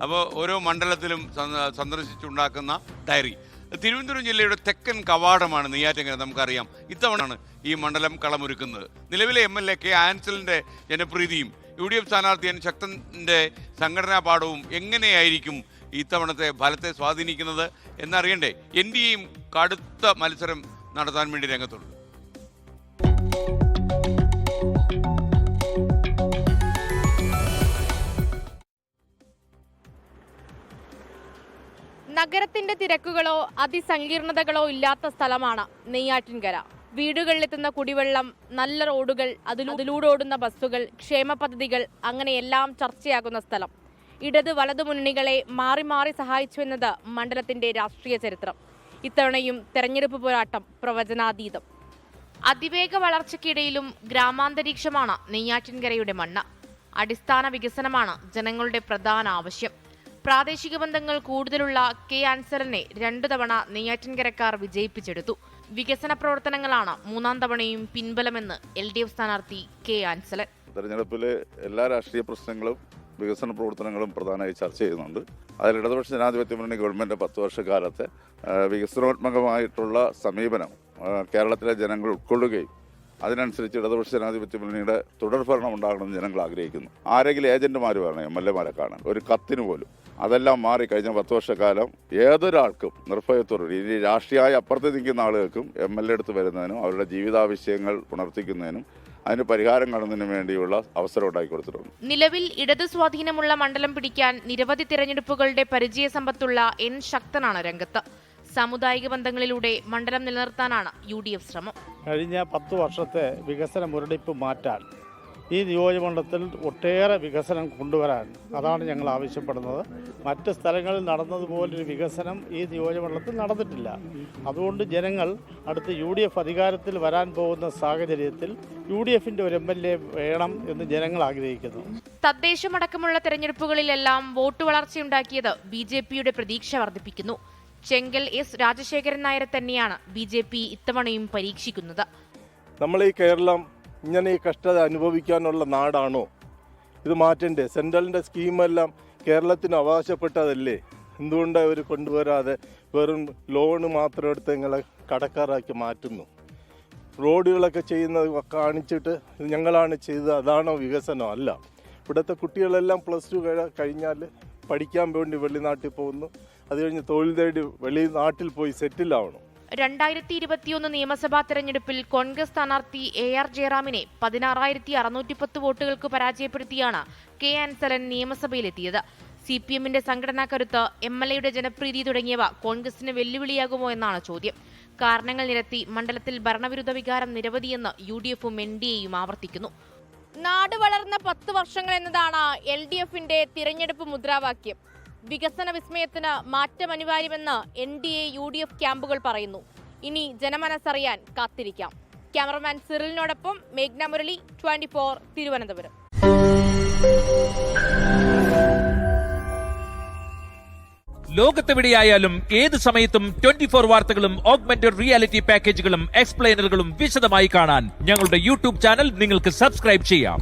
അപ്പോൾ ഓരോ മണ്ഡലത്തിലും സന്ദർശിച്ചുണ്ടാക്കുന്ന ഡയറി. തിരുവനന്തപുരം ജില്ലയുടെ തെക്കൻ കവാടമാണ് നെയ്യാറ്റിൻകര. നമുക്കറിയാം ഇത്തവണയാണ് ഈ മണ്ഡലം കളമൊരുക്കുന്നത്. നിലവിലെ MLA കെ ആൻസലിൻ്റെ ജനപ്രീതിയും UDF സ്ഥാനാർത്ഥി എൻ ശക്തൻ്റെ സംഘടനാ പാഠവും എങ്ങനെയായിരിക്കും ഇത്തവണത്തെ ഫലത്തെ സ്വാധീനിക്കുന്നത് എന്നറിയണ്ടേ? NDAയും കടുത്ത മത്സരം നടത്താൻ വേണ്ടി രംഗത്തുണ്ട്. നഗരത്തിന്റെ തിരക്കുകളോ അതിസങ്കീർണതകളോ ഇല്ലാത്ത സ്ഥലമാണ് നെയ്യാറ്റിൻകര. വീടുകളിലെത്തുന്ന കുടിവെള്ളം, നല്ല റോഡുകൾ, അതിലൂടെ ഓടുന്ന ബസ്സുകൾ, ക്ഷേമ പദ്ധതികൾ, അങ്ങനെയെല്ലാം ചർച്ചയാകുന്ന സ്ഥലം. ഇടത് വലതു മുന്നണികളെ മാറി മാറി സഹായിച്ചുവെന്നത് മണ്ഡലത്തിന്റെ രാഷ്ട്രീയ ചരിത്രം. ഇത്തവണയും തെരഞ്ഞെടുപ്പ് പോരാട്ടം പ്രവചനാതീതം. അതിവേഗ വളർച്ചയ്ക്കിടയിലും ഗ്രാമാന്തരീക്ഷമാണ് നെയ്യാറ്റിൻകരയുടെ മണ്ണ്. അടിസ്ഥാന വികസനമാണ് ജനങ്ങളുടെ പ്രധാന ആവശ്യം. പ്രാദേശിക ബന്ധങ്ങൾ കൂടുതലുള്ള കെ ആൻസലിനെ 2 തവണ നെയ്യാറ്റിൻകരക്കാർ വിജയിപ്പിച്ചെടുത്തു. വികസന പ്രവർത്തനങ്ങളാണ് 3ാം തവണയും പിൻബലമെന്ന് LDF സ്ഥാനാർത്ഥി കെ ആൻസലൻ. തെരഞ്ഞെടുപ്പിലെ എല്ലാ രാഷ്ട്രീയ പ്രശ്നങ്ങളും വികസന പ്രവർത്തനങ്ങളും പ്രധാനമായി ചർച്ച ചെയ്യുന്നുണ്ട്. അതിൽ ഇടതുപക്ഷ ജനാധിപത്യ മുന്നണി ഗവൺമെൻറ് 10 വർഷക്കാലത്തെ വികസനോത്മകമായിട്ടുള്ള സമീപനം കേരളത്തിലെ ജനങ്ങൾ ഉൾക്കൊള്ളുകയും അതിനനുസരിച്ച് ഇടതുപക്ഷ ജനാധിപത്യ മുന്നണിയുടെ തുടർഭരണം ഉണ്ടാകണമെന്ന് ജനങ്ങൾ ആഗ്രഹിക്കുന്നു. ആരെങ്കിലും ഏജന്റുമാർ വേണം MLA കാണാൻ, ഒരു കത്തിന് പോലും. അതെല്ലാം മാറി കഴിഞ്ഞ 10 വർഷക്കാലം ഏതൊരാൾക്കും നിർഭയത്തോടുകൂടി ഇനി രാഷ്ട്രീയമായി അപ്പുറത്ത് നിൽക്കുന്ന ആളുകൾക്കും MLA അടുത്ത് വരുന്നതിനും അവരുടെ ജീവിതാവശ്യങ്ങൾ ഉണർത്തിക്കുന്നതിനും അതിന് പരിഹാരം കാണുന്നതിന് വേണ്ടിയുള്ള അവസരം ഉണ്ടാക്കി കൊടുത്തിട്ടുണ്ട്. നിലവിൽ ഇടതു സ്വാധീനമുള്ള മണ്ഡലം പിടിക്കാൻ നിരവധി തിരഞ്ഞെടുപ്പുകളുടെ പരിചയ സമ്പത്തുള്ള എൻ ശക്തനാണ് രംഗത്ത്. സാമുദായിക ബന്ധങ്ങളിലൂടെ മണ്ഡലം നിലനിർത്താനാണ് UDF ശ്രമം. കഴിഞ്ഞ 10 വർഷത്തെ വികസന മുരടിപ്പ് മാറ്റാൻ ഈ നിയോജകമണ്ഡലത്തിൽ ഒട്ടേറെ വികസനം കൊണ്ടുവരാൻ അതാണ് ഞങ്ങൾ ആവശ്യപ്പെടുന്നത്. മറ്റ് സ്ഥലങ്ങളിൽ നടന്നതുപോലൊരു വികസനം ഈ നിയോജകമണ്ഡലത്തിൽ നടന്നിട്ടില്ല. അതുകൊണ്ട് ജനങ്ങൾ അടുത്ത് UDF അധികാരത്തിൽ വരാൻ പോകുന്ന സാഹചര്യത്തിൽ UDFന്റെ ഒരു MLA വേണം എന്ന് ജനങ്ങൾ ആഗ്രഹിക്കുന്നു. തദ്ദേശമടക്കമുള്ള തെരഞ്ഞെടുപ്പുകളിലെല്ലാം വോട്ട് വളർച്ചയുണ്ടാക്കിയത് BJPയുടെ പ്രതീക്ഷ വർദ്ധിപ്പിക്കുന്നു. ചെങ്കൽ S രാജശേഖരൻ നായരെ തന്നെയാണ് BJP ഇത്തവണയും പരീക്ഷിക്കുന്നത്. നമ്മൾ ഈ കേരളം ഇങ്ങനെ ഈ കഷ്ടത അനുഭവിക്കാനുള്ള നാടാണോ? ഇത് മാറ്റണ്ടേ? സെൻട്രലിൻ്റെ സ്കീമെല്ലാം കേരളത്തിന് അവകാശപ്പെട്ടതല്ലേ? എന്തുകൊണ്ടാണ് അവർ കൊണ്ടുവരാതെ വെറും ലോണ് മാത്രം എടുത്ത് ഞങ്ങളെ കടക്കാരാക്കി മാറ്റുന്നു? റോഡുകളൊക്കെ ചെയ്യുന്നത് കാണിച്ചിട്ട് ഞങ്ങളാണ് ചെയ്തത്, അതാണോ വികസനം? അല്ല. ഇവിടുത്തെ കുട്ടികളെല്ലാം +2 കഴിഞ്ഞാൽ പഠിക്കാൻ വേണ്ടി വെളിനാട്ടിൽ പോകുന്നു. അത് കഴിഞ്ഞ് തൊഴിൽ തേടി വെളിനാട്ടിൽ പോയി സെറ്റിലാവണം. 2021 നിയമസഭാ തെരഞ്ഞെടുപ്പിൽ കോൺഗ്രസ് സ്ഥാനാർത്ഥി AR ജയറാമിനെ 16,610 വോട്ടുകൾക്ക് പരാജയപ്പെടുത്തിയാണ് കെ ആൻസലൻ നിയമസഭയിലെത്തിയത്. CPMന്റെ സംഘടനാ കരുത്ത്, MLAയുടെ ജനപ്രീതി തുടങ്ങിയവ കോൺഗ്രസിന് വെല്ലുവിളിയാകുമോ എന്നാണ് ചോദ്യം. കാരണങ്ങൾ നിരത്തി മണ്ഡലത്തിൽ ഭരണവിരുദ്ധ വികാരം നിരവധിയെന്ന് UDFും NDAയും ആവർത്തിക്കുന്നു. നാട് വളർന്ന 10 വർഷങ്ങൾ എന്നതാണ് LDFന്റെ തിരഞ്ഞെടുപ്പ് മുദ്രാവാക്യം. വികസന വിസ്മയത്തിന് മാറ്റം അനിവാര്യമെന്ന് NDA UDF ക്യാമ്പുകൾ പറയുന്നു. ഇനി ജനമനസ്സറിയാൻ കാത്തിരിക്കാം. ക്യാമറമാൻ സിറിലിനോടൊപ്പം മേഘ്ന മുരളി, 24 തിരുവനന്തപുരം. ലോകത്തെവിടെയായാലും ഏത് സമയത്തും 24 വാർത്തകളും ഓഗ്മെന്റഡ് റിയാലിറ്റി പാക്കേജുകളും എക്സ്പ്ലെയിനറുകളും വിശദമായി കാണാൻ ഞങ്ങളുടെ YouTube ചാനൽ നിങ്ങൾക്ക് സബ്സ്ക്രൈബ് ചെയ്യാം.